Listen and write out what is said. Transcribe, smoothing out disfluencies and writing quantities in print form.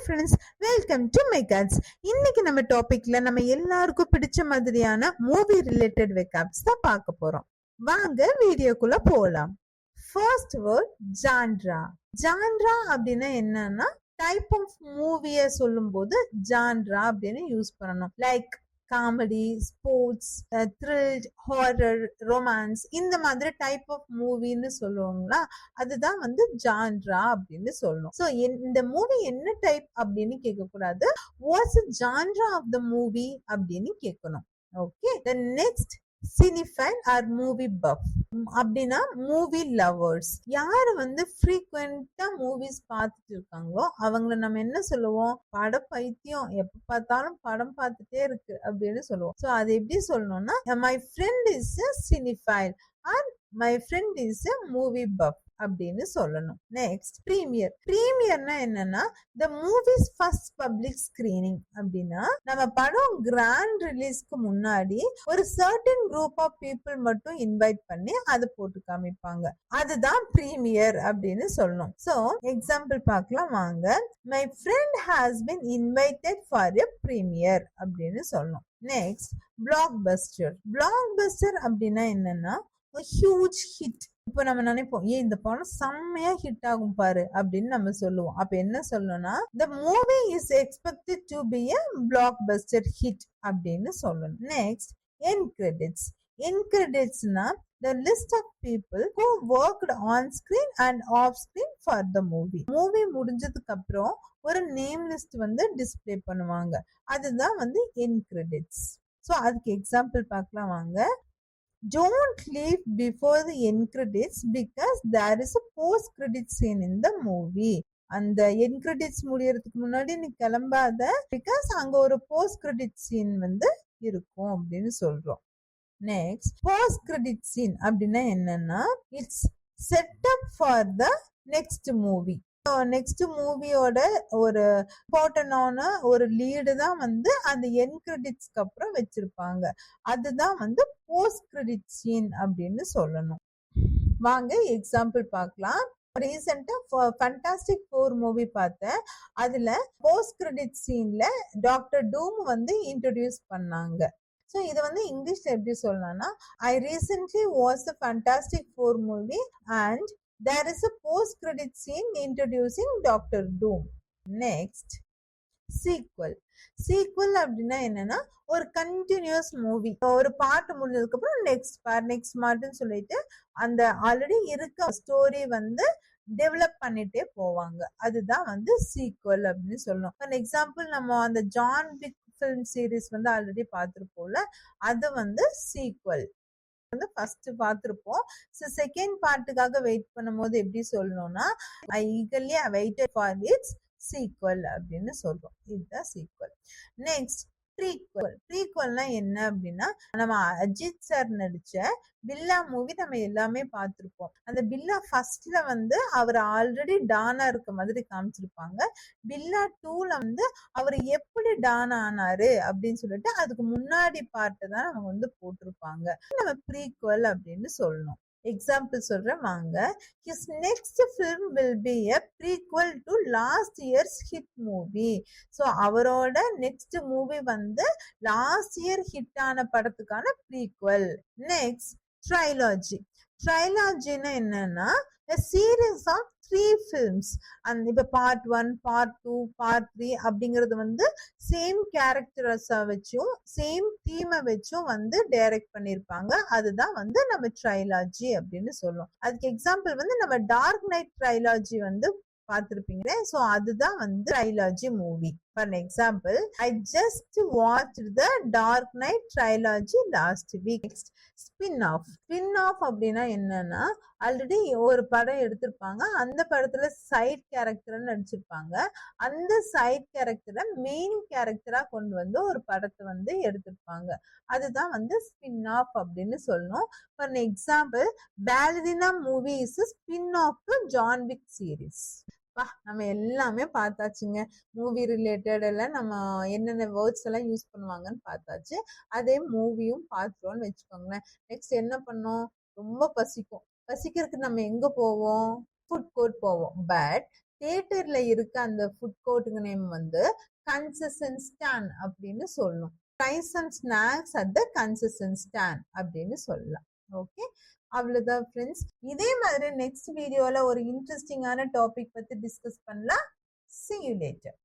Friends, welcome to மெகாட்ஸ். இன்னைக்கு நம்ம டாபிக்ல நம்ம எல்லாருக்கும் பிடிச்ச மாதிரியான மூவி ரிலேட்டட் வெக்காப்ஸ் தான் பார்க்க போறோம். வாங்க வீடியோக்குள்ள போலாம். First word genre. ஜான்ரா அப்படின்னா என்னன்னா டைப் ஆஃப் மூவிய சொல்லும் போது ஜான்ரா அப்படின்னு யூஸ் பண்ணணும். Like comedy, sports, thrill, horror, romance, இந்த மாதிரி டைப் ஆஃப் மூவின்னு சொல்லுவாங்களா, அதுதான் வந்து ஜான்ரா அப்படின்னு சொல்லணும். ஸோ இந்த மூவி என்ன டைப் அப்படின்னு கேட்க கூடாது, what's genre of the movie அப்படின்னு கேட்கணும். Okay, the next cinephile or movie buff. அப்படின்னா மூவி லவர்ஸ். யாரு வந்து ஃப்ரீக்வெண்டா மூவிஸ் பார்த்துட்டு இருக்காங்களோ அவங்கள நம்ம என்ன சொல்லுவோம், பட பைத்தியம், எப்ப பார்த்தாலும் படம் பார்த்துட்டே இருக்கு அப்படின்னு சொல்லுவோம். ஸோ அது எப்படி சொல்லணும்னா, my friend is a cinephile R my friend is a movie buff அப்படின்னு சொல்லணும். Next premier. பிரீமியர்னா என்னன்னா the movies first public screening. அப்படின்னா நம்ம படம் கிராண்ட் ரிலீஸ்க்கு முன்னாடி ஒரு சர்டன் குரூப் ஆஃப் பீப்புள் மட்டும் இன்வைட் பண்ணி அதை போட்டு காமிப்பாங்க, அதுதான் பிரீமியர் அப்படின்னு சொல்லணும். சோ எக்ஸாம்பிள் பார்க்கலாம் வாங்க. My friend has been invited for a premiere அப்படின்னு சொல்லணும். Next black Bastar. Black Bastar அப்படின்னா என்னன்னா ஹியூஜ் ஹிட். இப்ப நம்ம நினைப்போம், இந்த படம் செம்மையா ஹிட் ஆகும் பாரு அப்படின்னு நம்ம சொல்லுவோம். அப்ப என்ன சொல்லணும்னா, the movie is expected to be a blockbuster hit அப்படின்னு சொல்லணும். Next end credits. end creditsனா the list of people who worked on screen and off screen for the movie. Movie முடிஞ்சதுக்கு அப்புறம் ஒரு நேம் லிஸ்ட் வந்து டிஸ்ப்ளே பண்ணுவாங்க, அதுதான் வந்து end credits. So அதுக்கு எக்ஸாம்பிள் பார்க்கலாம் வாங்க. Don't leave before the end credits because there is a post credit scene in the movie. அந்த end credits முடியறதுக்கு முன்னாடி நீ கிளம்பாத, பிகாஸ் அங்க ஒரு போஸ்ட் கிரெடிட் சீன் வந்து இருக்கும் அப்படின்னு சொல்றோம். நெக்ஸ்ட் போஸ்ட் கிரெடிட் சீன் அப்படின்னா என்னன்னா it's set up for the next movie. Next மூவியோட ஒரு இம்பார்ட்டன்டான ஒரு லீடு தான் வந்து அந்த என் கிரெடிட்ஸ்க்கு அப்புறம் வச்சிருப்பாங்க, அதுதான் வந்து போஸ்ட் கிரெடிட் சீன் அப்படின்னு சொல்லணும். வாங்க எக்ஸாம்பிள் பார்க்கலாம். ரீசெண்டா ஃபண்டாஸ்டிக் 4 மூவி பார்த்தேன். அதுல போஸ்ட் கிரெடிட் சீன்ல டாக்டர் டூம் வந்து இன்ட்ரோடியூஸ் பண்ணாங்க. ஸோ இது வந்து இங்கிலீஷ்ல எப்படி சொல்லலாம்னா, I recently watch the fantastic 4 movie and there is a post credit scene introducing Dr. Doom. Next, sequel. sequel அப்படின்னா என்னன்னா ஒரு கண்டினியூஸ் மூவி, ஒரு பார்ட் முடிஞ்சதுக்கு அப்புறம் நெக்ஸ்ட் பார்ட்னு சொல்லிட்டு அந்த ஆல்ரெடி இருக்க ஸ்டோரி வந்து டெவலப் பண்ணிட்டே போவாங்க, அதுதான் வந்து சீக்வல் அப்படின்னு சொல்லணும். ஃபார் எக்ஸாம்பிள் நம்ம அந்த ஜான் விக் ஃபிலிம் சீரிஸ் வந்து ஆல்ரெடி பார்த்திருப்போம்ல, அது வந்து சீக்வல் வந்து ஃபர்ஸ்ட் பார்த்திருப்போம். ஸோ செகண்ட் பார்ட்டுக்காக வெயிட் பண்ணும்போது எப்படி சொல்லணும்னா, I eagerly waited for its sequel அப்படின்னு சொல்றோம், இதுதான் சீக்வல். Next prequel. ப்ரீக்வல்னா என்ன அப்படின்னா, நம்ம அஜித் சார் நடிச்ச பில்லா மூவி நம்ம எல்லாமே பார்த்திருப்போம். அந்த பில்லா ஃபர்ஸ்ட்ல வந்து அவர் ஆல்ரெடி டானா இருக்க மாதிரி காமிச்சிருப்பாங்க. பில்லா 2ல வந்து அவர் எப்படி டானா ஆனாரு அப்படின்னு சொல்லிட்டு அதுக்கு முன்னாடி பார்ட்டு தான் நம்ம வந்து போட்டிருப்பாங்க, நம்ம ப்ரீக்வல் அப்படின்னு சொல்லணும். எக்ஸாம்பிள் சொல்றேன் வாங்க. His next film will be a prequel to last year's hit movie. So அவரோட நெக்ஸ்ட் மூவி வந்து லாஸ்ட் இயர் ஹிட் ஆன படத்துக்கான ப்ரீக்வல். Next trilogy. ட்ரைலாஜின்னா என்னன்னா a series of 3 films. அந்த இப்ப பார்ட் 1, பார்ட் 2, பார்ட் 3 அப்படிங்கிறது வந்து சேம் கேரக்டர்ஸா வச்சும் சேம் தீமை வச்சும் வந்து டைரக்ட் பண்ணிருப்பாங்க, அதுதான் வந்து நம்ம ட்ரைலாஜி அப்படின்னு சொல்லுவோம். அதுக்கு எக்ஸாம்பிள் வந்து நம்ம டார்க் நைட் ட்ரைலாஜி வந்து பார்த்திருப்பீங்க. ஸோ அதுதான் வந்து trilogy movie. For example, I just watched the dark knight trilogy last week. Spin off. Spin off அப்படின்னா என்னன்னா, ஆல்ரெடி ஒரு படம் எடுத்திருப்பாங்க, அந்த படத்துல சைட் கேரக்டர் நடிச்சிருப்பாங்க, அந்த சைட் கேரக்டரை மெயின் கேரக்டரா கொண்டு வந்து ஒரு படத்தை வந்து எடுத்திருப்பாங்க, அதுதான் வந்து ஸ்பின் ஆஃப் அப்படின்னு சொல்லணும். For example, ballerina movie is spin off to John Wick series. நம்ம எல்லாமே பார்த்தாச்சுங்க, மூவி ரிலேட்டட் எல்லாம் நம்ம என்னென்ன வேர்ட்ஸ் எல்லாம் யூஸ் பண்ணுவாங்கன்னு பார்த்தாச்சு. அதே மூவியும் பார்த்துட்டோம்னு வச்சுக்கோங்களேன். நெக்ஸ்ட் என்ன பண்ணோம், ரொம்ப பசிக்கும். பசிக்கிறதுக்கு நம்ம எங்க போவோம், ஃபுட் கோர்ட் போவோம். பட் தியேட்டர்ல இருக்க அந்த ஃபுட் கோர்ட்டுக்கு நேம் வந்து கன்செஷன் ஸ்டாண்ட் அப்படின்னு சொல்லணும். Rice and snacks at the concession stand அப்படின்னு சொல்லலாம். ஓகே, அவ்வளவுதான் ஃப்ரெண்ட்ஸ். இதே மாதிரி நெக்ஸ்ட் வீடியோல ஒரு இன்ட்ரெஸ்டிங்கான டாபிக் பத்தி டிஸ்கஸ் பண்ணலாம். See you later.